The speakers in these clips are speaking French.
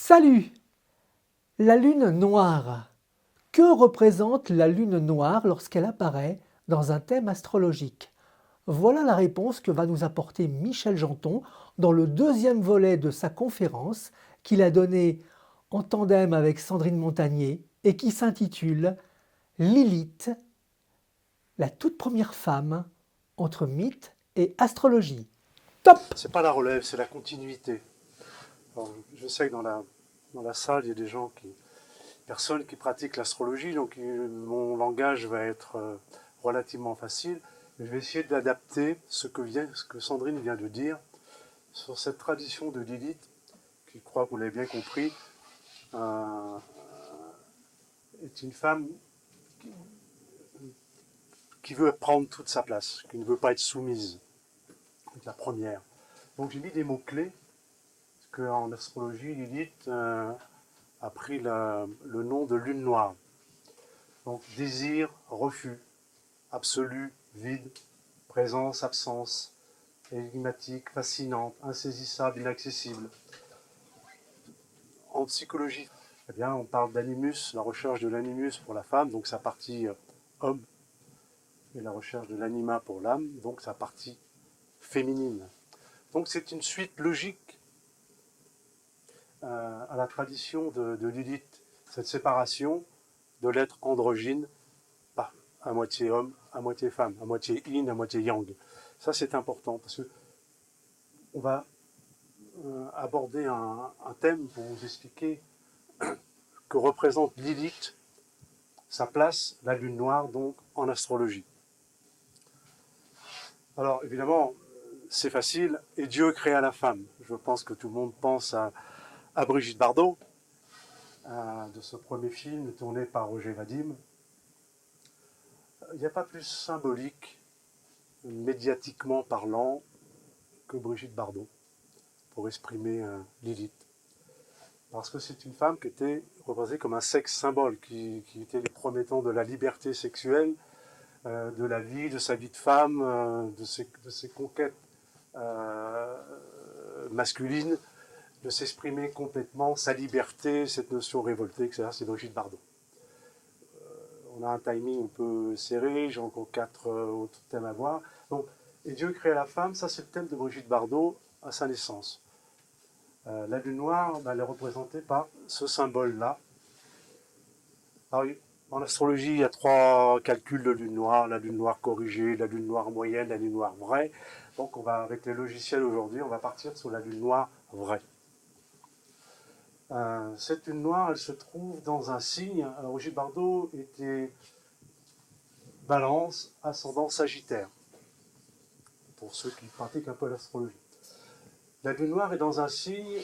Salut! La lune noire. Que représente la lune noire lorsqu'elle apparaît dans un thème astrologique? Voilà la réponse que va nous apporter Michel Janton dans le deuxième volet de sa conférence qu'il a donnée en tandem avec Sandrine Montagnier et qui s'intitule Lilith, la toute première femme entre mythe et astrologie. Top! C'est pas la relève, c'est la continuité. Alors, je sais que dans la salle, il y a des personnes qui pratiquent l'astrologie, donc mon langage va être relativement facile. Mais je vais essayer d'adapter ce que Sandrine vient de dire sur cette tradition de Lilith, qui, je crois que vous l'avez bien compris, est une femme qui veut prendre toute sa place, qui ne veut pas être soumise. C'est la première. Donc j'ai mis des mots-clés, parce qu'en astrologie, Lilith a pris le nom de lune noire. Donc désir, refus, absolu, vide, présence, absence, énigmatique, fascinante, insaisissable, inaccessible. En psychologie, eh bien, on parle d'animus, la recherche de l'animus pour la femme, donc sa partie homme, et la recherche de l'anima pour l'âme, donc sa partie féminine. Donc c'est une suite logique à la tradition de Lilith, cette séparation de l'être androgyne, à moitié homme, à moitié femme, à moitié yin, à moitié yang. Ça c'est important parce que on va aborder un thème pour vous expliquer que représente Lilith, sa place, la lune noire donc en astrologie. Alors évidemment, c'est facile, et Dieu créa la femme. Je pense que tout le monde pense à Brigitte Bardot, de ce premier film tourné par Roger Vadim. Il n'y a pas plus symbolique, médiatiquement parlant, que Brigitte Bardot pour exprimer Lilith. Parce que c'est une femme qui était représentée comme un sexe symbole, qui était les premiers temps de la liberté sexuelle, de la vie, de sa vie de femme, de ses conquêtes masculines, de s'exprimer complètement, sa liberté, cette notion révoltée, etc. C'est Brigitte Bardot. On a un timing un peu serré, j'ai encore 4 autres thèmes à voir. Donc, et Dieu crée la femme, ça c'est le thème de Brigitte Bardot à sa naissance. La lune noire, elle est représentée par ce symbole-là. Alors, en astrologie, il y a 3 calculs de lune noire, la lune noire corrigée, la lune noire moyenne, la lune noire vraie. Donc on va, avec les logiciels aujourd'hui, on va partir sur la lune noire vraie. Cette lune noire, elle se trouve dans un signe. Alors, Brigitte Bardot était Balance, ascendant Sagittaire, pour ceux qui pratiquent un peu l'astrologie. La lune noire est dans un signe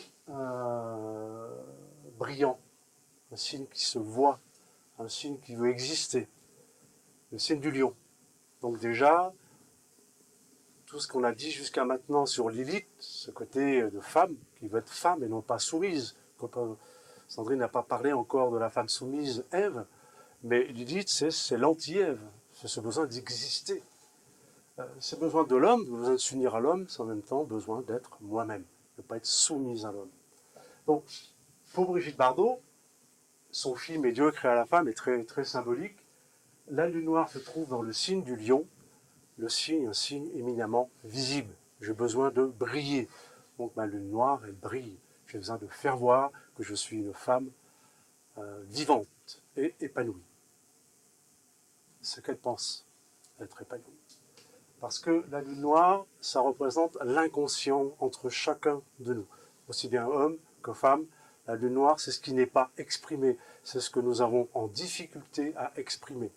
brillant, un signe qui se voit, un signe qui veut exister, le signe du lion. Donc déjà, tout ce qu'on a dit jusqu'à maintenant sur Lilith, ce côté de femme, qui veut être femme et non pas soumise. Sandrine n'a pas parlé encore de la femme soumise, Ève, mais Lilith, c'est l'anti-Ève, c'est ce besoin d'exister. Ce besoin de l'homme, le besoin de s'unir à l'homme, c'est en même temps besoin d'être moi-même, de ne pas être soumise à l'homme. Donc, pour Brigitte Bardot, son film Et Dieu créa la femme est très, très symbolique. La lune noire se trouve dans le signe du lion, le signe, un signe éminemment visible. J'ai besoin de briller. Donc ma lune noire, elle brille. J'ai besoin de faire voir que je suis une femme vivante et épanouie. Ce qu'elle pense, être épanouie. Parce que la lune noire, ça représente l'inconscient entre chacun de nous. Aussi bien homme que femme, la lune noire, c'est ce qui n'est pas exprimé. C'est ce que nous avons en difficulté à exprimer.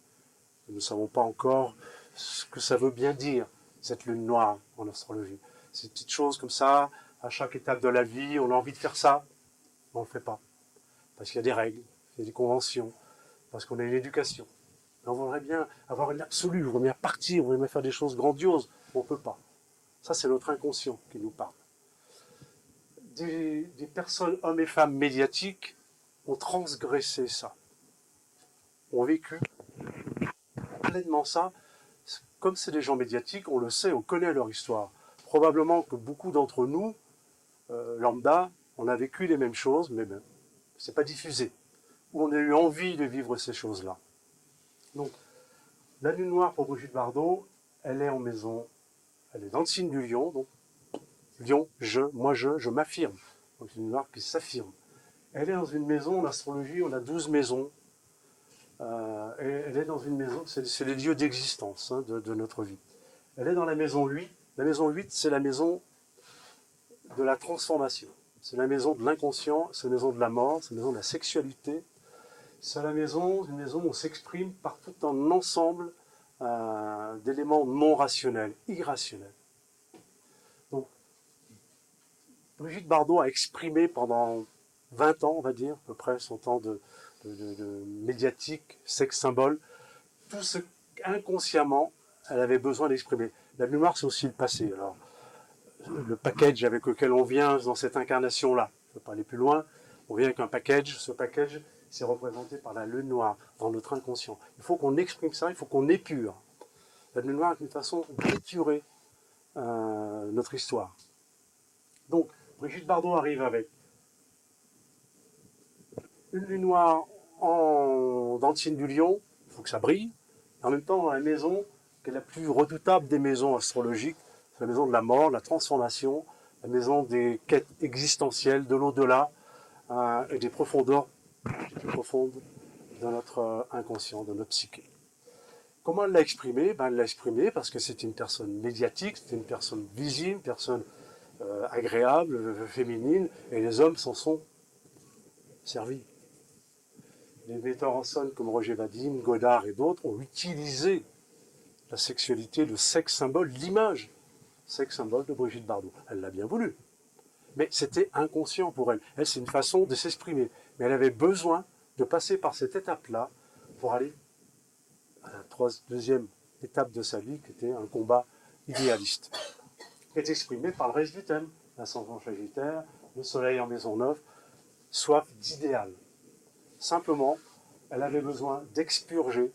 Nous ne savons pas encore ce que ça veut bien dire, cette lune noire en astrologie. C'est une petite chose comme ça, à chaque étape de la vie, on a envie de faire ça, mais on ne le fait pas. Parce qu'il y a des règles, il y a des conventions, parce qu'on a une éducation. On voudrait bien avoir une absolue, on voudrait bien partir, on voudrait bien faire des choses grandioses, mais on ne peut pas. Ça, c'est notre inconscient qui nous parle. Des personnes, hommes et femmes médiatiques, ont transgressé ça, ont vécu pleinement ça. Comme c'est des gens médiatiques, on le sait, on connaît leur histoire. Probablement que beaucoup d'entre nous, lambda, on a vécu les mêmes choses, mais ben, c'est pas diffusé. Ou on a eu envie de vivre ces choses-là. Donc, la lune noire pour Brigitte Bardot, elle est en maison, elle est dans le signe du lion, donc lion, je m'affirme. Donc c'est une noire qui s'affirme. Elle est dans une maison, en astrologie, on a 12 maisons. Et elle est dans une maison, c'est les lieux d'existence hein, de notre vie. Elle est dans la maison 8. La maison 8, c'est la maison de la transformation. C'est la maison de l'inconscient, c'est la maison de la mort, c'est la maison de la sexualité. C'est une maison où on s'exprime par tout un ensemble d'éléments non rationnels, irrationnels. Donc, Brigitte Bardot a exprimé pendant 20 ans, on va dire, à peu près, son temps de médiatique, sexe symbole, tout ce qu'inconsciemment, elle avait besoin d'exprimer. La mémoire, c'est aussi le passé. Alors, le package avec lequel on vient dans cette incarnation-là, je ne veux pas aller plus loin, on vient avec un package, ce package, c'est représenté par la lune noire dans notre inconscient. Il faut qu'on exprime ça, il faut qu'on épure. La lune noire est une façon d'épurer notre histoire. Donc, Brigitte Bardot arrive avec une lune noire dans le signe du lion, il faut que ça brille, et en même temps dans la maison qui est la plus redoutable des maisons astrologiques, c'est la maison de la mort, de la transformation, la maison des quêtes existentielles, de l'au-delà, et des profondeurs profondes de notre inconscient, de notre psyché. Comment elle l'a exprimé? Elle l'a exprimé parce que c'est une personne médiatique, c'est une personne visible, une personne agréable, féminine, et les hommes s'en sont servis. Les metteurs en scène comme Roger Vadim, Godard et d'autres ont utilisé la sexualité, le sexe symbole, l'image sexe symbole de Brigitte Bardot. Elle l'a bien voulu. Mais c'était inconscient pour elle. Elle, c'est une façon de s'exprimer. Mais elle avait besoin de passer par cette étape-là pour aller à la deuxième étape de sa vie, qui était un combat idéaliste, qui est exprimé par le reste du thème. L'ascendant sagittaire, le soleil en maison 9, soif d'idéal. Simplement, elle avait besoin d'expurger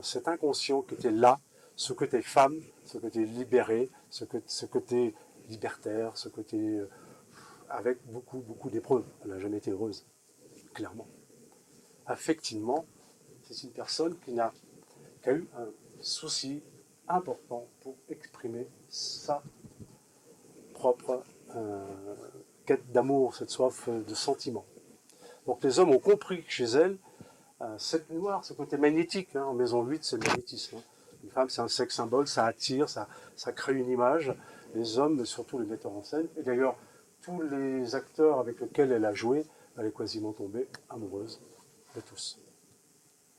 cet inconscient qui était là, ce côté femme, ce côté libéré, ce côté libertaire, ce côté avec beaucoup d'épreuves. Elle n'a jamais été heureuse, clairement. Affectivement, c'est une personne qui a eu un souci important pour exprimer sa propre quête d'amour, cette soif de sentiment. Donc les hommes ont compris que chez elle, cette noire, ce côté magnétique, en maison 8, c'est le magnétisme. Une femme, c'est un sexe symbole, ça attire, ça crée une image. Les hommes, surtout les metteurs en scène, et d'ailleurs, tous les acteurs avec lesquels elle a joué, elle est quasiment tombée amoureuse de tous.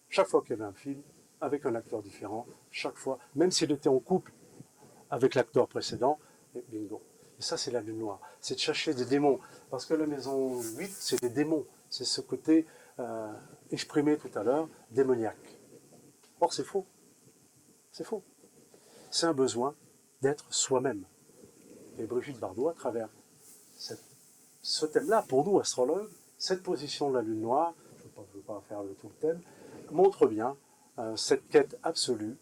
Chaque fois qu'il y avait un film, avec un acteur différent, chaque fois, même s'il était en couple avec l'acteur précédent, et bingo. Et ça, c'est la lune noire. C'est de chercher des démons. Parce que la maison 8, c'est des démons. C'est ce côté exprimé tout à l'heure, démoniaque. Or, c'est faux. C'est faux. C'est un besoin d'être soi-même. Et Brigitte Bardot, à travers ce thème-là, pour nous, astrologues, cette position de la lune noire, je ne veux pas faire tout le thème, montre bien cette quête absolue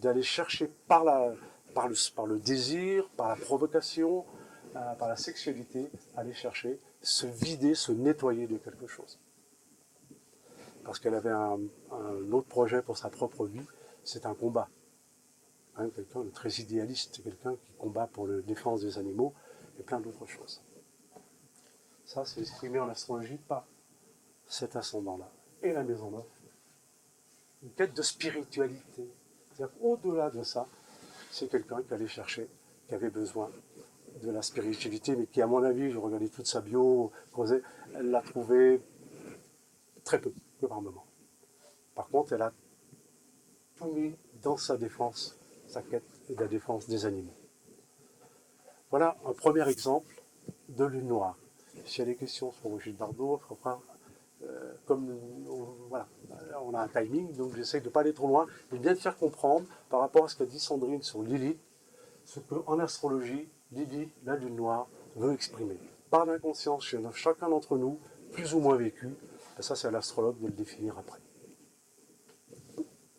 d'aller chercher par le désir, par la provocation, par la sexualité, aller chercher, se vider, se nettoyer de quelque chose. Parce qu'elle avait un autre projet pour sa propre vie, c'est un combat. Quelqu'un de très idéaliste, c'est quelqu'un qui combat pour la défense des animaux et plein d'autres choses. Ça, c'est exprimé en astrologie par cet ascendant-là. Et la maison 9, une quête de spiritualité. C'est-à-dire qu'au-delà de ça, c'est quelqu'un qui allait chercher, qui avait besoin de la spiritualité, mais qui, à mon avis, je regardais toute sa bio, elle l'a trouvé très peu, que par moment. Par contre, elle a tout mis dans sa défense, sa quête et la défense des animaux. Voilà un premier exemple de lune noire. S'il y a des questions sur Brigitte Bardot, comme voilà, on a un timing, donc j'essaie de ne pas aller trop loin, mais bien de faire comprendre par rapport à ce qu'a dit Sandrine sur Lilith, ce qu'en astrologie, Lilith, la lune noire, veut exprimer. Par l'inconscience chez chacun d'entre nous, plus ou moins vécu, et ça c'est à l'astrologue de le définir après.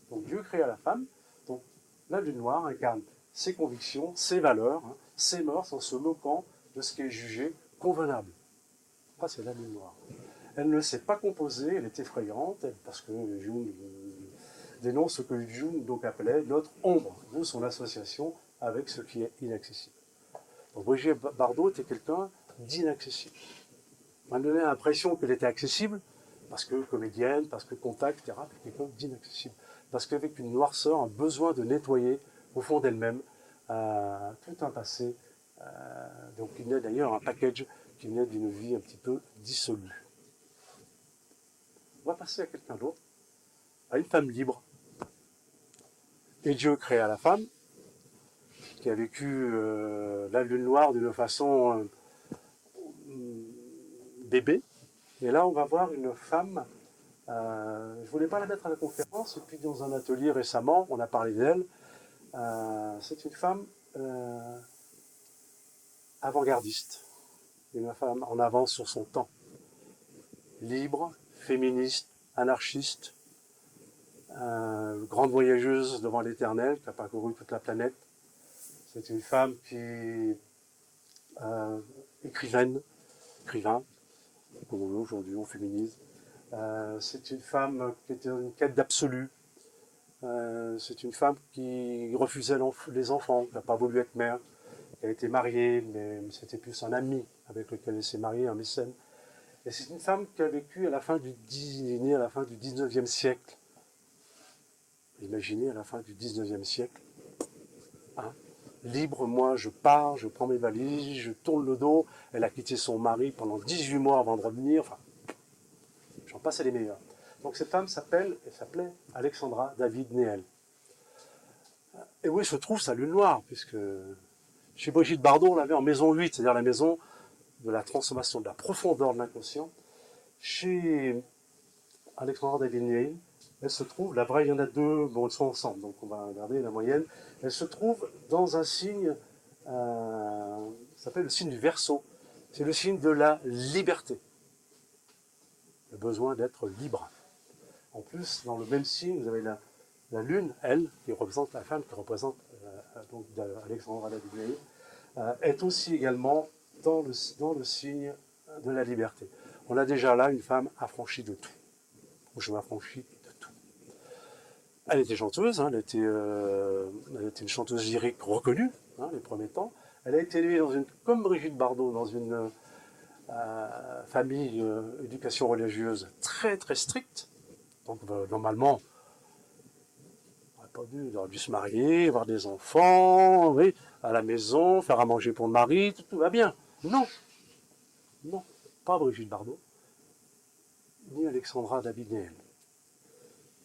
Donc Dieu créa la femme, donc la lune noire incarne ses convictions, ses valeurs, ses mœurs en se moquant de ce qui est jugé convenable. Ça, c'est la lune noire. Elle ne s'est pas composer, elle est effrayante, parce que Jung dénonce ce que Jung donc appelait notre ombre, d'où son association avec ce qui est inaccessible. Donc Brigitte Bardot était quelqu'un d'inaccessible. On m'a donné l'impression qu'elle était accessible, parce que comédienne, parce que contact, etc., quelqu'un d'inaccessible. Parce qu'avec une noirceur, un besoin de nettoyer au fond d'elle-même tout un passé, donc qui venait d'ailleurs un package qui venait d'une vie un petit peu dissolue. On va passer à quelqu'un d'autre, à une femme libre. Et Dieu créa la femme, qui a vécu la lune noire d'une façon bébé. Et là, on va voir une femme, je ne voulais pas la mettre à la conférence, et puis dans un atelier récemment, on a parlé d'elle. C'est une femme avant-gardiste, une femme en avance sur son temps. Libre, féministe, anarchiste, grande voyageuse devant l'éternel, qui a parcouru toute la planète. C'est une femme qui écrivain, comme on veut aujourd'hui, on féminise. C'est une femme qui était en quête d'absolu. C'est une femme qui refusait les enfants, qui n'a pas voulu être mère, qui a été mariée, mais c'était plus un ami avec lequel elle s'est mariée, un mécène. Et c'est une femme qui a vécu à la fin du 19e siècle. Imaginez à la fin du 19e siècle. Hein, libre, moi je pars, je prends mes valises, je tourne le dos. Elle a quitté son mari pendant 18 mois avant de revenir. Enfin, j'en passe à les meilleurs. Donc cette femme s'appelait Alexandra David Néel. Et oui, se trouve sa lune noire, puisque chez Brigitte Bardot, on l'avait en maison 8, c'est-à-dire la maison de la transformation, de la profondeur de l'inconscient. Chez Alexandra David Néel, elle se trouve, la vraie, il y en a deux, bon, elles sont ensemble, donc on va regarder la moyenne. Elle se trouve dans un signe, ça s'appelle le signe du Verseau. C'est le signe de la liberté. Le besoin d'être libre. En plus, dans le même signe, vous avez la lune, elle, qui représente la femme, qui représente donc Alexandra David est aussi également dans le signe de la liberté. On a déjà là une femme affranchie de tout. Je m'affranchis de tout. Elle était chanteuse, hein, elle était une chanteuse lyrique reconnue, hein, les premiers temps. Elle a été élevée comme Brigitte Bardot, dans une famille éducation religieuse très très stricte. Donc normalement, on aurait dû se marier, avoir des enfants, oui, à la maison, faire à manger pour le mari, tout va bien. Non, non, pas Brigitte Bardot, ni Alexandra David Néel.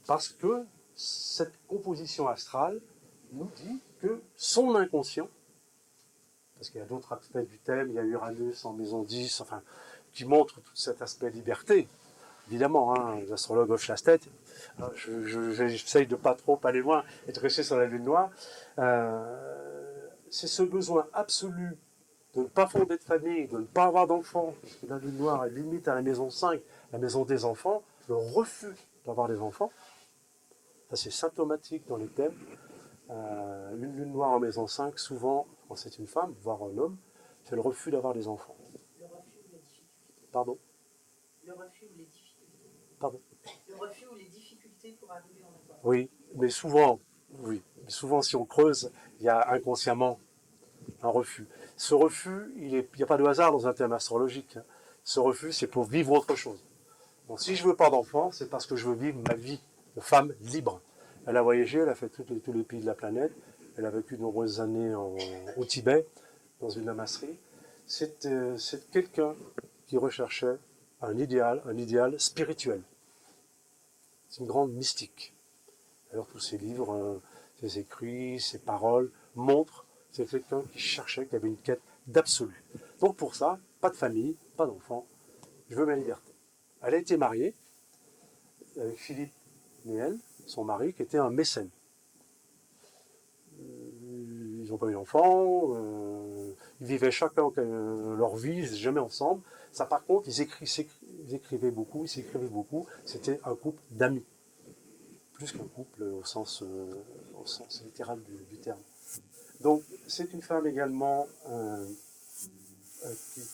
Parce que cette composition astrale nous dit que son inconscient, parce qu'il y a d'autres aspects du thème, il y a Uranus en maison 10, enfin, qui montre tout cet aspect liberté. Évidemment, hein, l'astrologue hoche la tête. J'essaye de pas trop aller loin et de rester sur la lune noire. C'est ce besoin absolu de ne pas fonder de famille, de ne pas avoir d'enfants, parce que la lune noire est limite à la maison 5, la maison des enfants, le refus d'avoir des enfants. Ça, c'est symptomatique dans les thèmes. Une lune noire en maison 5, souvent, quand c'est une femme, voire un homme, c'est le refus d'avoir des enfants. Le refus ou les difficultés. Pardon? Le refus ou les difficultés. Pardon? Le refus ou les difficultés pour arriver en accord. Oui, mais souvent, si on creuse, il y a inconsciemment un refus. Ce refus, il n'y a pas de hasard dans un thème astrologique. Hein. Ce refus, c'est pour vivre autre chose. Donc si je veux pas d'enfant, c'est parce que je veux vivre ma vie de femme libre. Elle a voyagé, elle a fait tous les pays de la planète, elle a vécu de nombreuses années au Tibet, dans une lamasserie. C'est quelqu'un qui recherchait un idéal spirituel. C'est une grande mystique. D'ailleurs, tous ses livres, ses écrits, ses paroles montrent que c'est quelqu'un qui cherchait, qui avait une quête d'absolu. Donc pour ça, pas de famille, pas d'enfant, je veux ma liberté. Elle a été mariée avec Philippe Néel, son mari, qui était un mécène. Ils n'ont pas eu d'enfants, ils vivaient chacun leur vie, ils n'étaient jamais ensemble. Ça, par contre, ils écrivaient beaucoup, ils s'écrivaient beaucoup. C'était un couple d'amis, plus qu'un couple au sens littéral du terme. Donc, c'est une femme également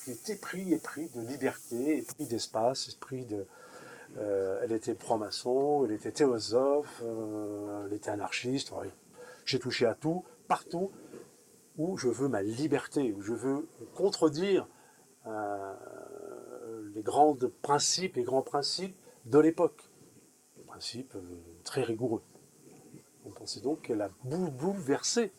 qui était épris de liberté, épris d'espace, elle était franc-maçon, elle était théosophe, elle était anarchiste. Ouais. J'ai touché à tout, partout où je veux ma liberté, où je veux contredire les grands principes de l'époque. Des principes très rigoureux. On pensait donc qu'elle a bouleversé,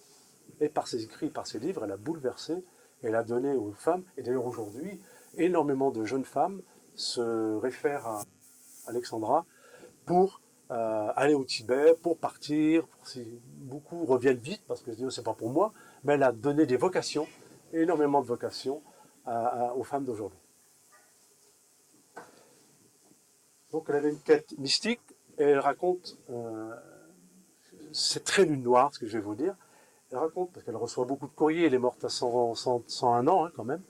et par ses écrits, par ses livres, elle a bouleversé, elle a donné aux femmes, et d'ailleurs aujourd'hui, énormément de jeunes femmes se réfèrent à Alexandra pour aller au Tibet, pour partir, beaucoup reviennent vite, parce que c'est pas pour moi, mais elle a donné des vocations, énormément de vocations aux femmes d'aujourd'hui. Donc elle avait une quête mystique, et elle raconte, c'est très lune noire ce que je vais vous dire, elle raconte, parce qu'elle reçoit beaucoup de courriers, elle est morte à 101 ans quand même,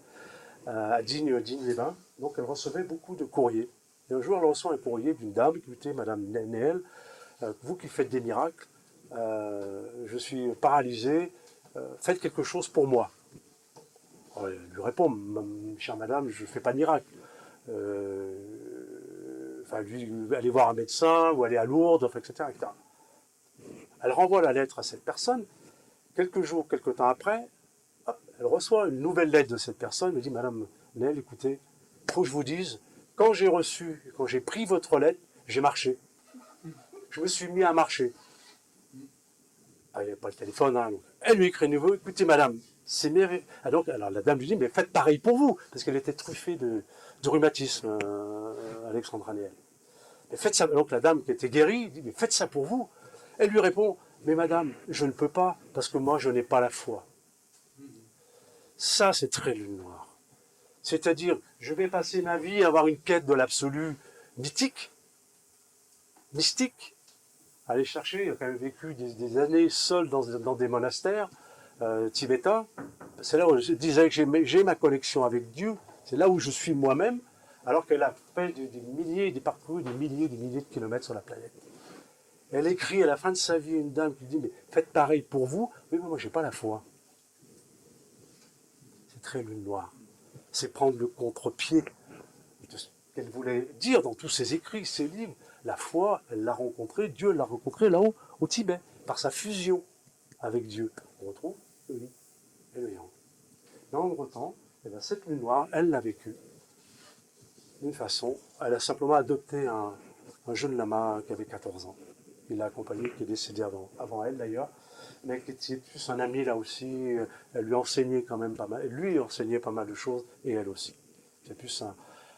à Digne-les-Bains, donc elle recevait beaucoup de courriers. Et un jour elle reçoit un courrier d'une dame, écoutez Madame Néel, vous qui faites des miracles, je suis paralysé, faites quelque chose pour moi. Alors, elle lui répond, chère madame, je ne fais pas de miracle. Aller voir un médecin, ou aller à Lourdes, etc., etc. Elle renvoie la lettre à cette personne. Quelques temps après, hop, elle reçoit une nouvelle lettre de cette personne. Elle me dit, Madame Nel, écoutez, il faut que je vous dise, quand j'ai pris votre lettre, j'ai marché. Je me suis mis à marcher. Ah, il n'y avait pas le téléphone. Hein, donc. Elle lui écrit à nouveau, écoutez, Madame, c'est merveilleux. Alors la dame lui dit, mais faites pareil pour vous, parce qu'elle était truffée de rhumatisme, Alexandra Néel. Mais faites ça. Donc la dame qui était guérie dit, mais faites ça pour vous. Elle lui répond, mais madame, je ne peux pas, parce que moi, je n'ai pas la foi. Ça, c'est très lune noire. C'est-à-dire, je vais passer ma vie à avoir une quête de l'absolu mystique, aller chercher, il a quand même vécu des années seul dans des monastères tibétains. C'est là où je disais que j'ai ma connexion avec Dieu, c'est là où je suis moi-même, alors qu'elle a fait parcouru des milliers de kilomètres sur la planète. Elle écrit à la fin de sa vie une dame qui dit, mais faites pareil pour vous, mais moi j'ai pas la foi. C'est très lune noire. C'est prendre le contre-pied de ce qu'elle voulait dire dans tous ses écrits, ses livres. La foi, elle l'a rencontrée, Dieu l'a rencontrée là-haut, au Tibet, par sa fusion avec Dieu. On retrouve le yin et le yang. Dans le temps, eh bien, cette lune noire, elle l'a vécue d'une façon. Elle a simplement adopté un jeune lama qui avait 14 ans. Il l'a accompagné, qui est décédé avant elle d'ailleurs, mais qui était plus un ami là aussi. Elle lui enseignait quand même pas mal. Lui enseignait pas mal de choses, et elle aussi. C'est plus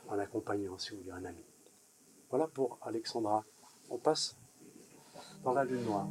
un accompagnant, si vous voulez, un ami. Voilà pour Alexandra. On passe dans la lune noire.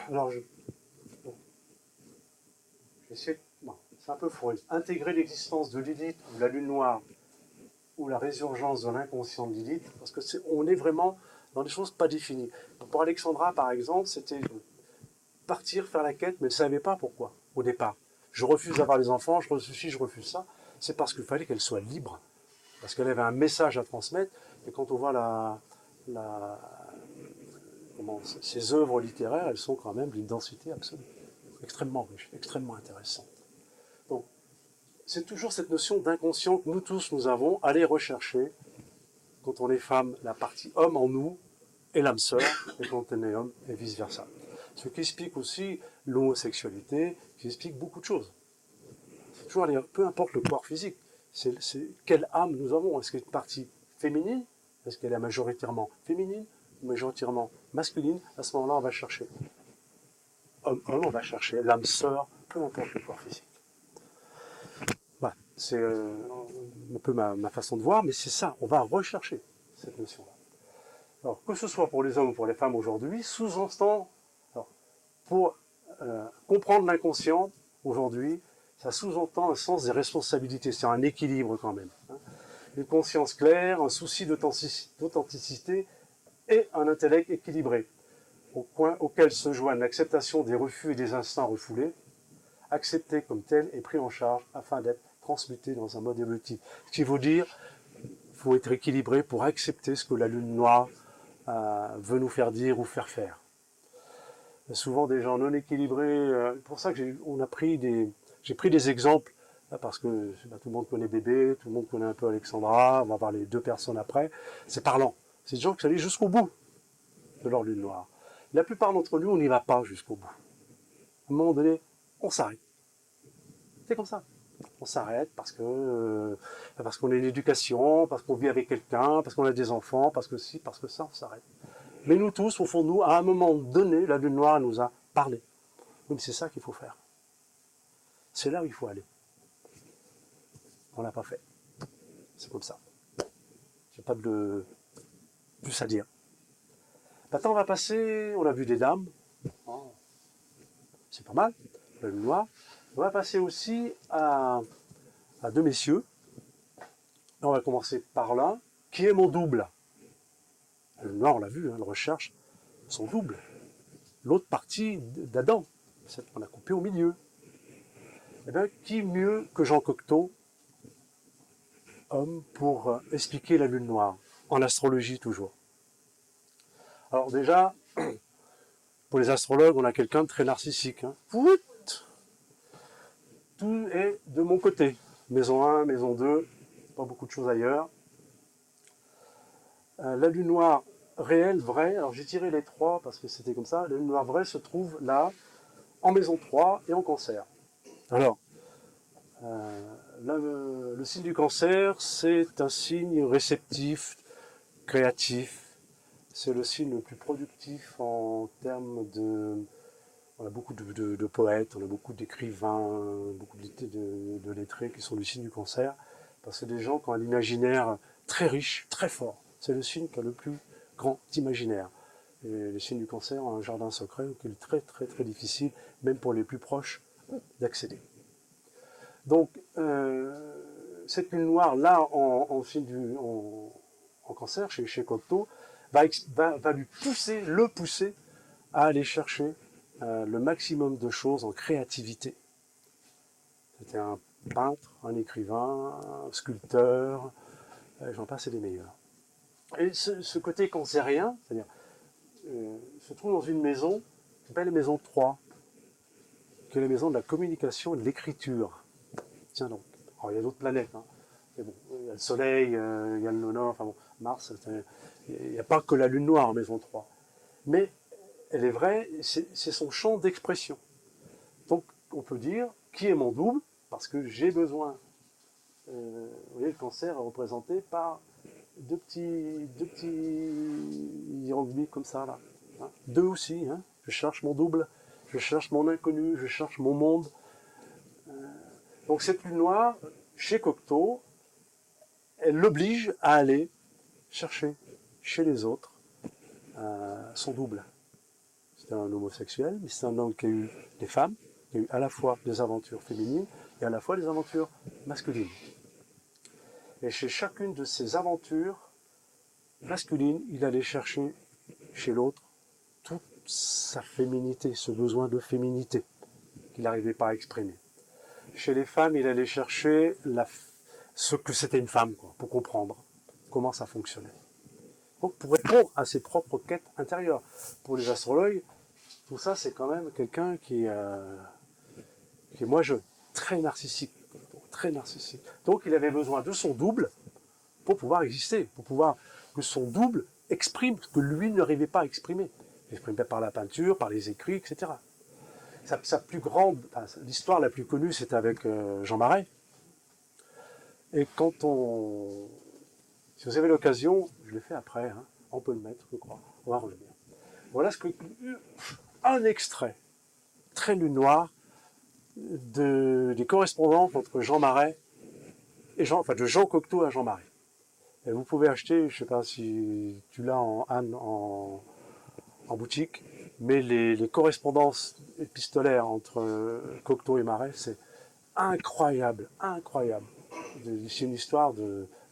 Alors, j'essaie, bon, c'est un peu Freud, intégrer l'existence de Lilith ou la lune noire ou la résurgence de l'inconscient de Lilith, parce que on est vraiment dans des choses pas définies. Pour Alexandra, par exemple, c'était partir, faire la quête, mais elle ne savait pas pourquoi, au départ. Je refuse d'avoir les enfants, je refuse ça. C'est parce qu'il fallait qu'elle soit libre, parce qu'elle avait un message à transmettre, et quand on voit ces œuvres littéraires, elles sont quand même d'une densité absolue, extrêmement riche, extrêmement intéressante. Donc, c'est toujours cette notion d'inconscient que nous tous, nous avons, aller rechercher, quand on est femme, la partie homme en nous, et l'âme sœur, et quand on est homme, et vice-versa. Ce qui explique aussi l'homosexualité, qui explique beaucoup de choses. C'est toujours, peu importe le corps physique, c'est quelle âme nous avons. Est-ce qu'elle est une partie féminine? Est-ce qu'elle est majoritairement féminine? Majoritairement masculine? À ce moment-là, on va chercher homme, on va chercher l'âme sœur, peu importe le corps physique. Voilà, c'est un peu ma façon de voir, mais c'est ça, on va rechercher cette notion-là. Alors, que ce soit pour les hommes ou pour les femmes aujourd'hui, sous-entend, pour comprendre l'inconscient, aujourd'hui, ça sous-entend un sens des responsabilités, c'est un équilibre quand même. Hein. Une conscience claire, un souci d'authenticité et un intellect équilibré, au point auquel se joignent l'acceptation des refus et des instincts refoulés, accepté comme tel et pris en charge afin d'être transmuté dans un mode évolutif. Ce qui veut dire qu'il faut être équilibré pour accepter ce que la lune noire veut nous faire dire ou faire faire. Il y a souvent des gens non équilibrés, pour ça que j'ai pris des exemples, parce que tout le monde connaît Bébé, tout le monde connaît un peu Alexandra, on va voir les deux personnes après, c'est parlant. C'est des gens qui sont allés jusqu'au bout de leur lune noire. La plupart d'entre nous, on n'y va pas jusqu'au bout. À un moment donné, on s'arrête. C'est comme ça. On s'arrête parce qu'on a une éducation, parce qu'on vit avec quelqu'un, parce qu'on a des enfants, parce que si, parce que ça, on s'arrête. Mais nous tous, au fond de nous, à un moment donné, la lune noire nous a parlé. Oui, mais c'est ça qu'il faut faire. C'est là où il faut aller. On l'a pas fait. C'est comme ça. J'ai pas de plus à dire. Maintenant, on va passer, on a vu des dames. Oh, c'est pas mal, la lune noire. On va passer aussi à deux messieurs. On va commencer par là. Qui est mon double? La lune noire, on l'a vu, hein, elle recherche son double. L'autre partie d'Adam, celle qu'on a coupée au milieu. Eh bien, qui mieux que Jean Cocteau, homme, pour expliquer la lune noire, en astrologie toujours. Alors déjà, pour les astrologues, on a quelqu'un de très narcissique. Hein. Tout est de mon côté. Maison 1, maison 2, pas beaucoup de choses ailleurs. La lune noire réelle, vraie, alors j'ai tiré les trois parce que c'était comme ça, la lune noire vraie se trouve là, en maison 3 et en cancer. Alors, le signe du cancer, c'est un signe réceptif, créatif. C'est le signe le plus productif en termes de... On a beaucoup de poètes, on a beaucoup d'écrivains, beaucoup de lettrés qui sont du signe du cancer, parce que des gens qui ont un imaginaire très riche, très fort. C'est le signe qui a le plus grand imaginaire. Et le signe du cancer a un jardin secret qui est très très très difficile, même pour les plus proches, d'accéder. Donc, cette lune noire, là, en cancer, chez Cocteau, va lui le pousser à aller chercher le maximum de choses en créativité. C'était un peintre, un écrivain, un sculpteur, j'en passe et des meilleurs. Et ce côté cancérien, c'est-à-dire, se trouve dans une maison qui s'appelle la maison 3, qui est la maison de la communication et de l'écriture. Tiens donc. Alors, il y a d'autres planètes, hein. Mais bon, il y a le Soleil, il y a le Nord, enfin bon, Mars, il n'y a pas que la Lune noire en maison 3. Mais elle est vraie, c'est son champ d'expression. Donc, on peut dire, qui est mon double? Parce que j'ai besoin. Vous voyez, le cancer est représenté par deux petits hiéroglyphes comme ça, là. Hein, deux aussi, hein. Je cherche mon double, je cherche mon inconnu, je cherche mon monde. Donc, cette lune noire, chez Cocteau, elle l'oblige à aller chercher chez les autres son double. C'est un homosexuel, mais c'est un homme qui a eu des femmes, qui a eu à la fois des aventures féminines et à la fois des aventures masculines. Et chez chacune de ces aventures masculines, il allait chercher chez l'autre toute sa féminité, ce besoin de féminité qu'il n'arrivait pas à exprimer. Chez les femmes, il allait chercher ce que c'était une femme, quoi, pour comprendre comment ça fonctionnait. Donc pour répondre à ses propres quêtes intérieures. Pour les astrologues, tout ça c'est quand même quelqu'un qui est moi je très narcissique. Donc il avait besoin de son double pour pouvoir exister, pour pouvoir que son double exprime ce que lui n'arrivait pas à exprimer. Il exprimait par la peinture, par les écrits, etc. Sa plus grande, l'histoire la plus connue, c'est avec Jean Marais. Et si vous avez l'occasion, je l'ai fait après, hein, on peut le mettre, je crois, on va revenir. Voilà un extrait très lune noire des correspondances entre Jean Marais et de Jean Cocteau à Jean Marais. Et vous pouvez acheter, je ne sais pas si tu l'as en boutique, Mais les correspondances épistolaires entre Cocteau et Marais, c'est incroyable, incroyable. C'est une histoire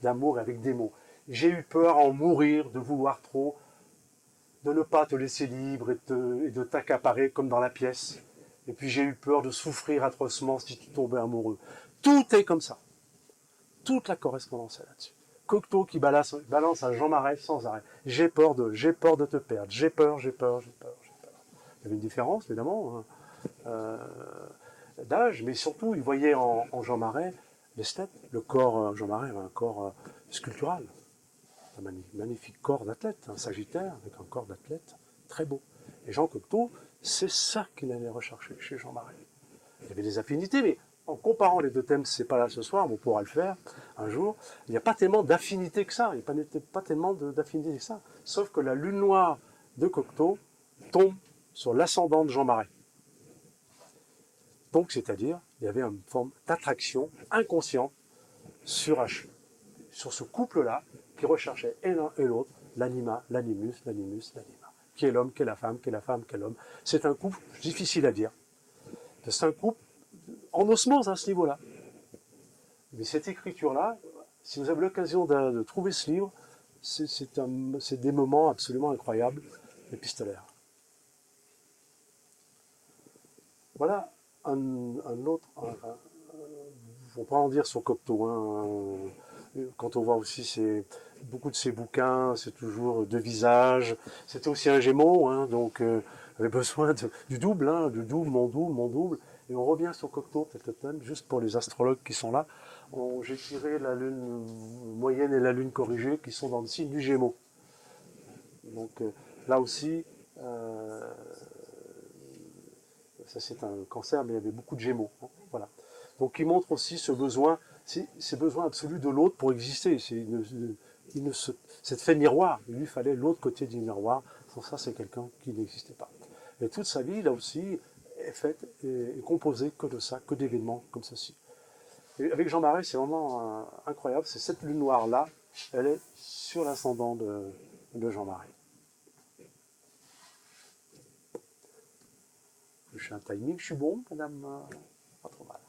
d'amour avec des mots. J'ai eu peur à en mourir, de vouloir trop, de ne pas te laisser libre et de t'accaparer comme dans la pièce. Et puis j'ai eu peur de souffrir atrocement si tu tombais amoureux. Tout est comme ça. Toute la correspondance est là-dessus. Cocteau qui balance à Jean Marais sans arrêt. J'ai peur de te perdre. J'ai peur. Il y avait une différence, évidemment, d'âge, mais surtout, il voyait en Jean Marais l'esthète. Le corps, Jean Marais avait un corps sculptural. Un magnifique corps d'athlète, un sagittaire avec un corps d'athlète très beau. Et Jean Cocteau, c'est ça qu'il allait rechercher chez Jean Marais. Il y avait des affinités, mais en comparant les deux thèmes, c'est pas là ce soir, mais on pourra le faire un jour, il n'y a pas tellement d'affinité que ça, il n'y a pas tellement d'affinité que ça, sauf que la lune noire de Cocteau tombe sur l'ascendant de Jean Marais. Donc, c'est-à-dire, il y avait une forme d'attraction inconsciente sur ce couple-là qui recherchait et l'un et l'autre, l'anima, l'animus, qui est l'homme, qui est la femme, qui est la femme, qui est l'homme. C'est un couple difficile à dire. C'est un couple en osmose à ce niveau-là. Mais cette écriture-là, si vous avez l'occasion de trouver ce livre, c'est des moments absolument incroyables, épistolaires. Voilà un autre. On peut en dire sur Cocteau. Quand on voit aussi beaucoup de ses bouquins, c'est toujours deux visages. C'était aussi un Gémeaux, donc il avait besoin du double, du double, mon double. Et on revient sur Cocteau, juste pour les astrologues qui sont là. J'ai tiré la lune moyenne et la lune corrigée qui sont dans le signe du Gémeaux. Donc là aussi, ça c'est un cancer, mais il y avait beaucoup de Gémeaux. Voilà. Donc il montre aussi ce besoin absolu de l'autre pour exister. Cette fait miroir, il lui fallait l'autre côté du miroir. Sans ça, c'est quelqu'un qui n'existait pas. Et toute sa vie, là aussi, est faite et composée que de ça, que d'événements comme ceci. Et avec Jean Marais, c'est vraiment incroyable. C'est cette lune noire-là, elle est sur l'ascendant de Jean Marais. Je suis un timing, je suis bon, madame, pas trop mal.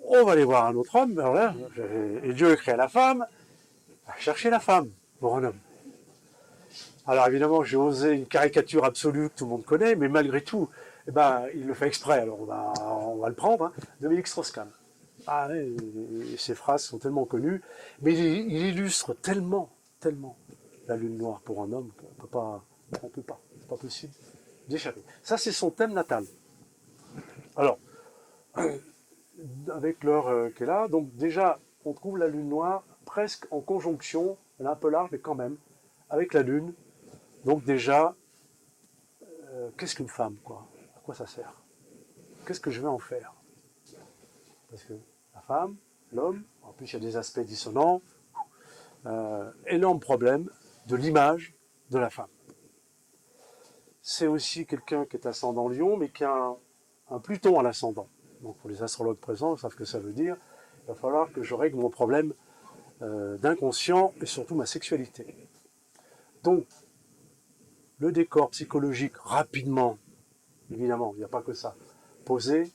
On va aller voir un autre homme, alors là, et Dieu a créé la femme, va chercher la femme pour un homme. Alors évidemment, j'ai osé une caricature absolue que tout le monde connaît, mais malgré tout, il le fait exprès, alors on va le prendre, Dominique Strauss-Kahn. Ses phrases sont tellement connues, mais il illustre tellement la lune noire pour un homme qu'on ne peut pas, c'est pas possible d'échapper. Ça, c'est son thème natal. Alors, avec l'heure qui est là, donc déjà, on trouve la lune noire presque en conjonction, elle est un peu large, mais quand même, avec la lune. Donc déjà, qu'est-ce qu'une femme, quoi? À quoi ça sert? Qu'est-ce que je vais en faire? Parce que la femme, l'homme, en plus il y a des aspects dissonants, énorme problème de l'image de la femme. C'est aussi quelqu'un qui est ascendant Lion, mais qui a un Pluton à l'ascendant. Donc pour les astrologues présents, ils savent ce que ça veut dire. Il va falloir que je règle mon problème d'inconscient et surtout ma sexualité. Donc, le décor psychologique, rapidement, évidemment, il n'y a pas que ça, posé.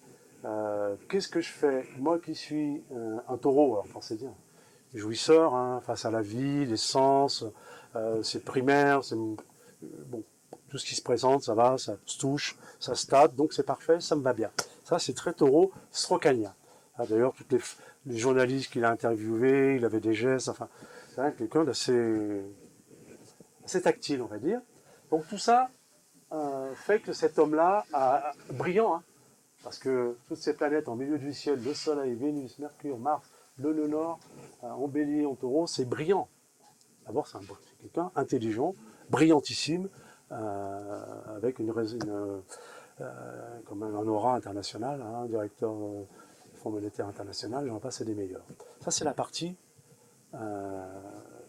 Qu'est-ce que je fais? Moi qui suis un taureau, alors pensez bien, jouisseur, face à la vie, les sens, c'est primaire, c'est bon, tout ce qui se présente, ça va, ça se touche, ça se tâte, donc c'est parfait, ça me va bien. Ça, c'est très taureau, strocanien. D'ailleurs, tous les journalistes qu'il a interviewés, il avait des gestes, enfin, c'est quelqu'un d'assez tactile, on va dire. Donc tout ça fait que cet homme-là, brillant, parce que toutes ces planètes en milieu du ciel, le Soleil, Vénus, Mercure, Mars, le nœud nord, en bélier, en taureau, c'est brillant. D'abord, c'est quelqu'un intelligent, brillantissime, avec comme un aura international, directeur du Fonds monétaire international, j'en passe, c'est des meilleurs. Ça, c'est la partie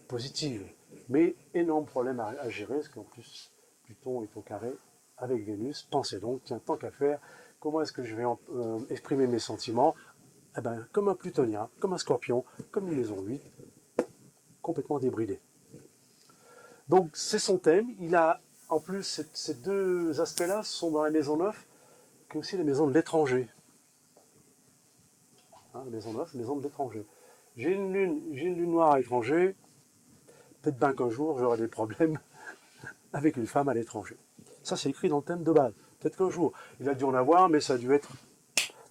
positive, mais énorme problème à gérer, parce qu'en plus, Pluton est au carré avec Vénus. Pensez donc, tiens, tant qu'à faire, comment est-ce que je vais exprimer mes sentiments? Comme un plutonien, comme un scorpion, comme une maison 8, complètement débridé. Donc c'est son thème, il a en plus, ces deux aspects-là sont dans la maison 9, qui est aussi la maison de l'étranger. Hein, la maison 9, la maison de l'étranger. J'ai une lune noire à l'étranger, peut-être bien qu'un jour j'aurai des problèmes avec une femme à l'étranger. Ça, c'est écrit dans le thème de base. Peut-être qu'un jour, il a dû en avoir, mais ça a dû être...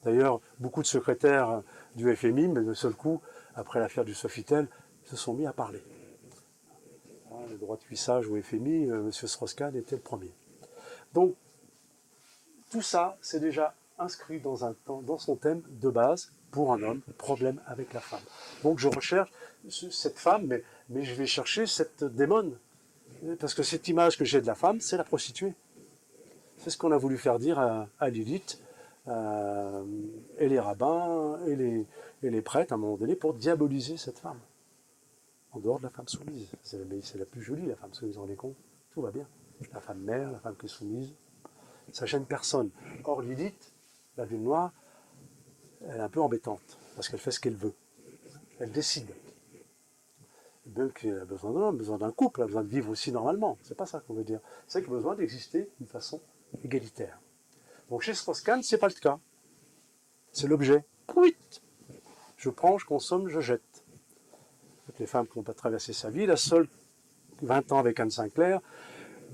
D'ailleurs, beaucoup de secrétaires du FMI, mais d'un seul coup, après l'affaire du Sofitel, se sont mis à parler. Le droit de cuissage au FMI, M. Strauss-Kahn était le premier. Donc, tout ça, c'est déjà inscrit dans son thème de base, pour un homme, problème avec la femme. Donc, je recherche cette femme, mais je vais chercher cette démone. Parce que cette image que j'ai de la femme, c'est la prostituée. C'est ce qu'on a voulu faire dire à Lilith, et les rabbins, et les prêtres, à un moment donné, pour diaboliser cette femme. En dehors de la femme soumise. C'est la plus jolie, la femme soumise, vous vous rendez compte? Tout va bien. La femme mère, la femme qui est soumise, ça gêne personne. Or, Lilith, la lune noire, elle est un peu embêtante, parce qu'elle fait ce qu'elle veut. Elle décide. Bien qu'elle a besoin d'un homme, besoin d'un couple, elle a besoin de vivre aussi normalement. C'est pas ça qu'on veut dire. C'est qu'elle a besoin d'exister d'une façon égalitaire. Donc chez Strauss-Kahn, c'est pas le cas. C'est l'objet. Oui. Je prends, je consomme, je jette. Toutes les femmes qui n'ont pas traversé sa vie, la seule 20 ans avec Anne Sinclair,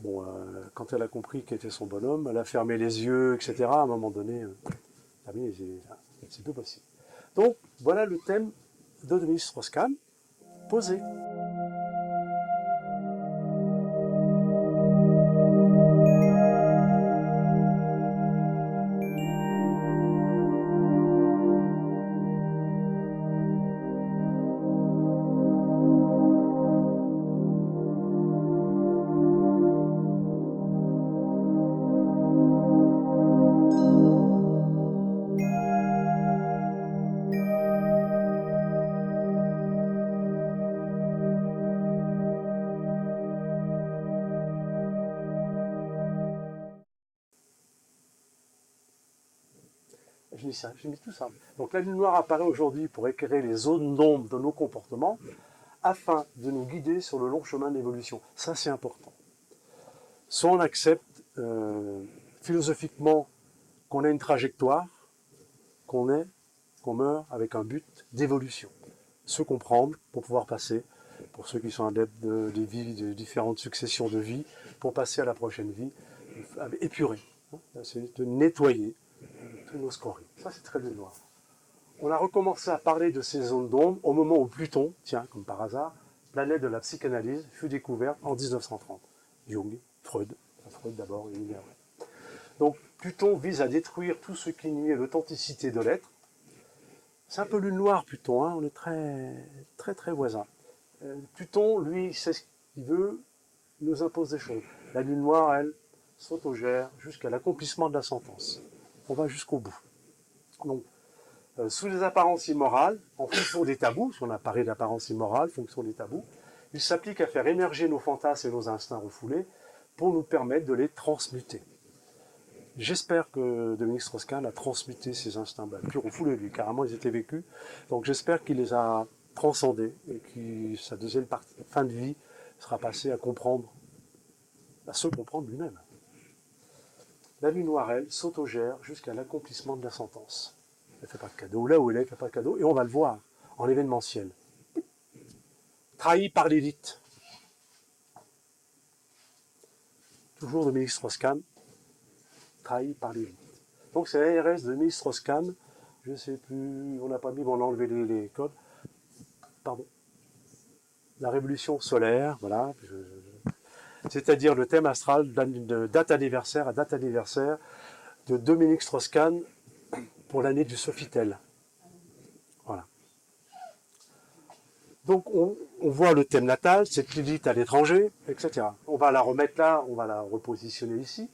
bon, quand elle a compris qu'elle était son bonhomme, elle a fermé les yeux, etc. À un moment donné, c'est plus possible. Donc, voilà le thème de Dominique Strauss-Kahn, posé. J'ai mis tout ça. Donc la lune noire apparaît aujourd'hui pour éclairer les zones d'ombre de nos comportements afin de nous guider sur le long chemin d'évolution. Ça, c'est important. Soit on accepte philosophiquement qu'on a une trajectoire, qu'on meurt avec un but d'évolution. Se comprendre pour pouvoir passer, pour ceux qui sont adeptes des vies, de différentes successions de vies, pour passer à la prochaine vie, épurer. C'est de nettoyer tous nos scories. Ça, c'est très lune noire. On a recommencé à parler de ces zones d'ombre au moment où Pluton, tiens, comme par hasard, planète de la psychanalyse, fut découverte en 1930. Jung, Freud d'abord et Jung après. Donc Pluton vise à détruire tout ce qui nuit à l'authenticité de l'être. C'est un peu lune noire, Pluton, hein, on est très voisins. Pluton, lui, sait ce qu'il veut, il nous impose des choses. La lune noire, elle, s'autogère jusqu'à l'accomplissement de la sentence. On va jusqu'au bout. Donc, sous les apparences immorales, en fonction des tabous, si on a parlé d'apparences immorales, fonction des tabous, il s'applique à faire émerger nos fantasmes et nos instincts refoulés pour nous permettre de les transmuter. J'espère que Dominique Strauss-Kahn a transmuté ses instincts, plus refoulés, lui, carrément ils étaient vécus, donc j'espère qu'il les a transcendés et que sa deuxième fin de vie sera passée à comprendre, à se comprendre lui-même. La lune noire, elle, s'autogère jusqu'à l'accomplissement de la sentence. Elle ne fait pas de cadeau. Là où elle est, elle ne fait pas de cadeau. Et on va le voir en événementiel. Trahi par l'élite. Toujours Dominique Strauss-Kahn. Trahi par l'élite. Donc c'est l'ARS de Dominique Strauss-Kahn. Je ne sais plus, on n'a pas mis, on a enlevé les codes. Pardon. La révolution solaire, voilà. C'est-à-dire le thème astral de date anniversaire à date anniversaire de Dominique Strauss-Kahn pour l'année du Sofitel. Voilà. Donc on voit le thème natal, cette Lilith à l'étranger, etc. On va la remettre là, on va la repositionner ici.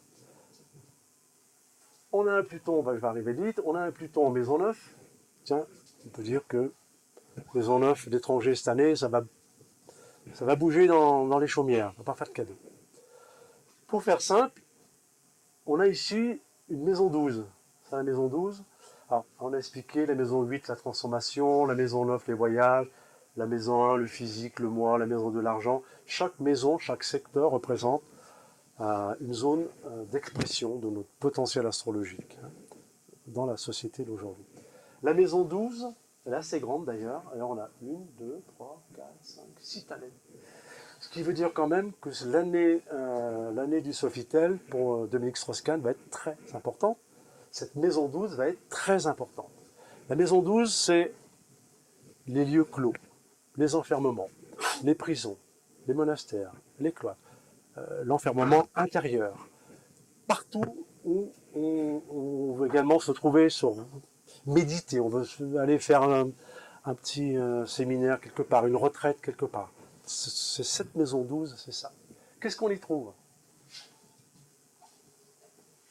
On a un Pluton, je vais arriver vite, on a un Pluton en maison 9. Tiens, on peut dire que maison 9 d'étranger cette année, ça va bouger dans les chaumières, on va pas faire de cadeau. Pour faire simple, on a ici une maison 12. C'est la maison 12. Alors, on a expliqué la maison 8, la transformation, la maison 9, les voyages, la maison 1, le physique, le moi, la maison de l'argent. Chaque maison, chaque secteur représente une zone d'expression de notre potentiel astrologique dans la société d'aujourd'hui. La maison 12, elle est assez grande d'ailleurs. Alors on a 1, 2, 3, 4, 5, 6 planètes. Ce qui veut dire quand même que l'année du Sofitel pour Dominique Strauss-Kahn va être très importante. Cette maison 12 va être très importante. La maison 12, c'est les lieux clos, les enfermements, les prisons, les monastères, les cloîtres, l'enfermement intérieur. Partout où on veut également se trouver, méditer, on veut aller faire un petit séminaire quelque part, une retraite quelque part. C'est cette maison 12, c'est ça. Qu'est-ce qu'on y trouve?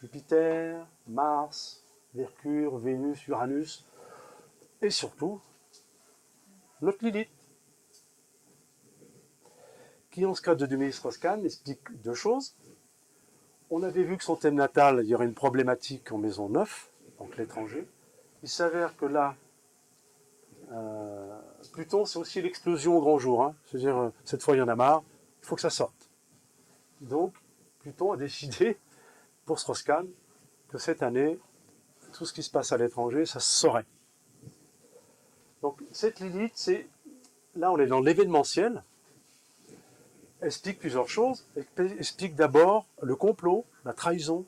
Jupiter, Mars, Mercure, Vénus, Uranus, et surtout, notre Lilith, qui en ce cas de Dominique Strauss-Kahn explique deux choses. On avait vu que son thème natal, il y aurait une problématique en maison 9, donc l'étranger. Il s'avère que là, Pluton, c'est aussi l'explosion au grand jour. Hein. C'est-à-dire, cette fois, il y en a marre, il faut que ça sorte. Donc, Pluton a décidé, pour Strauss-Kahn, que cette année, tout ce qui se passe à l'étranger, ça se saurait. Donc, cette Lilith, là, on est dans l'événementiel, explique plusieurs choses. Explique d'abord le complot, la trahison,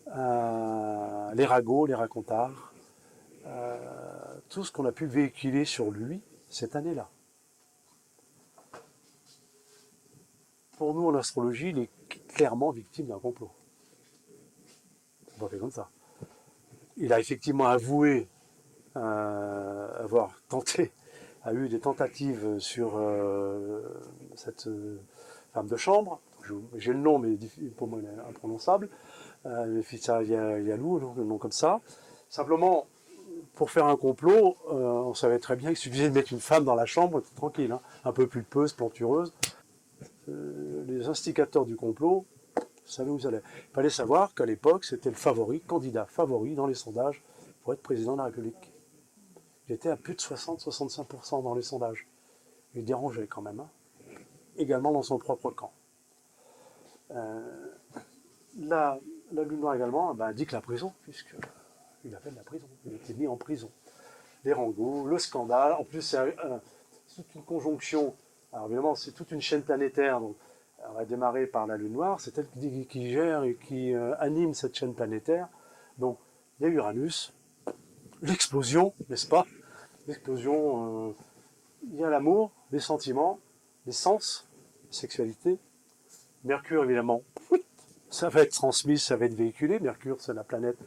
les ragots, les racontards, tout ce qu'on a pu véhiculer sur lui cette année-là. Pour nous, en astrologie, il est clairement victime d'un complot. On va faire comme ça. Il a effectivement avoué avoir tenté, a eu des tentatives sur cette femme de chambre. J'ai le nom, mais pour moi, il est imprononçable. Fitza Yalou, un nom comme ça. Simplement, pour faire un complot, on savait très bien qu'il suffisait de mettre une femme dans la chambre, tranquille, hein, un peu pulpeuse, plantureuse. Les instigateurs du complot savaient où ça allait. Il fallait savoir qu'à l'époque, c'était le candidat favori dans les sondages pour être président de la République. Il était à plus de 60-65% dans les sondages. Il dérangeait quand même, hein. Également dans son propre camp. La lune noire également indique la prison, puisqu'il appelle la prison. Il était mis en prison. Les rangos, le scandale. En plus, c'est toute une conjonction. Alors évidemment, c'est toute une chaîne planétaire. Donc, on va démarrer par la lune noire. C'est elle qui gère et qui anime cette chaîne planétaire. Donc, il y a Uranus, l'explosion, n'est-ce pas? L'explosion, il y a l'amour, les sentiments, les sens, la sexualité. Mercure, évidemment, ça va être transmis, ça va être véhiculé. Mercure, c'est la planète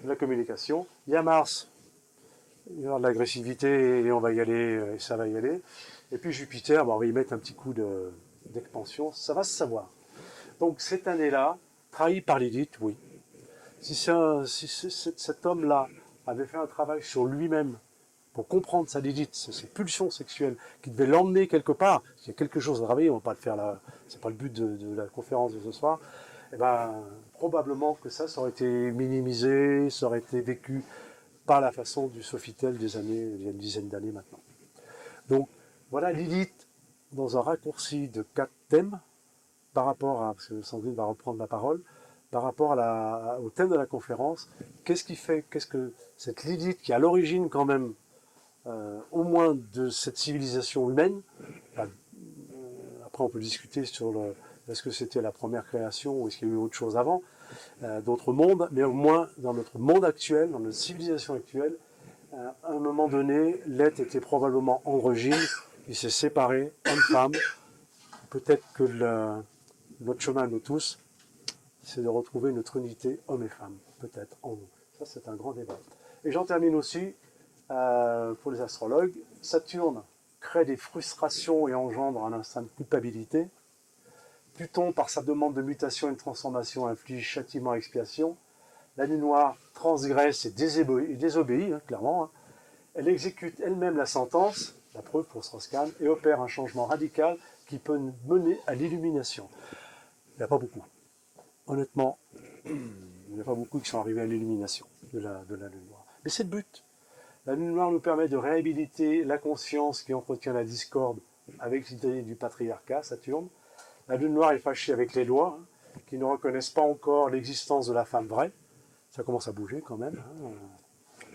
de la communication. Il y a Mars, il va y avoir de l'agressivité et on va y aller, et ça va y aller. Et puis Jupiter, on va y mettre un petit coup d'expansion, ça va se savoir. Donc cette année-là, trahi par Lilith, oui. Si cet homme-là avait fait un travail sur lui-même pour comprendre sa Lilith, ses pulsions sexuelles, qui devaient l'emmener quelque part, il y a quelque chose à travailler, on ne va pas le faire là, c'est pas le but de la conférence de ce soir, et probablement que ça aurait été minimisé, ça aurait été vécu par la façon du Sofitel il y a une dizaine d'années maintenant. Donc voilà Lilith dans un raccourci de 4 thèmes par rapport à, parce que Sandrine va reprendre la parole, par rapport au thème de la conférence. Qu'est-ce que cette Lilith qui est à l'origine quand même au moins de cette civilisation humaine, après on peut discuter sur est-ce que c'était la première création ou est-ce qu'il y a eu autre chose avant, d'autres mondes, mais au moins dans notre monde actuel, dans notre civilisation actuelle, à un moment donné, l'être était probablement androgyne, il s'est séparé, homme-femme. Peut-être que notre chemin, nous tous, c'est de retrouver notre unité homme et femme, peut-être en nous. Ça, c'est un grand débat. Et j'en termine aussi, pour les astrologues, Saturne crée des frustrations et engendre un instinct de culpabilité. Pluton, par sa demande de mutation et de transformation, inflige châtiment et expiation. La lune noire transgresse et désobéit, clairement. Hein. Elle exécute elle-même la sentence, la preuve pour Strauss-Kahn, et opère un changement radical qui peut mener à l'illumination. Il n'y a pas beaucoup. Honnêtement, il n'y a pas beaucoup qui sont arrivés à l'illumination de la lune noire. Mais c'est le but. La lune noire nous permet de réhabiliter la conscience qui entretient la discorde avec l'idée du patriarcat, Saturne. La lune noire est fâchée avec les lois, qui ne reconnaissent pas encore l'existence de la femme vraie. Ça commence à bouger quand même, hein,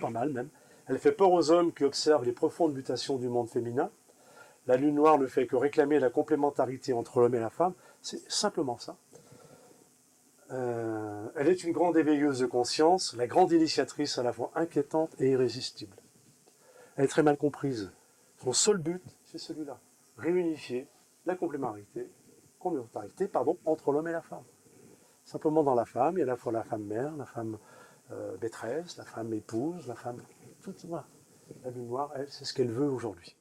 pas mal même. Elle fait peur aux hommes qui observent les profondes mutations du monde féminin. La lune noire ne fait que réclamer la complémentarité entre l'homme et la femme. C'est simplement ça. Elle est une grande éveilleuse de conscience, la grande initiatrice à la fois inquiétante et irrésistible. Elle est très mal comprise. Son seul but, c'est celui-là. Réunifier la complémentarité entre l'homme et la femme. Simplement dans la femme, il y a à la fois la femme mère, la femme maîtresse, la femme épouse, la femme... Tout, voilà. La lune noire, elle, c'est ce qu'elle veut aujourd'hui.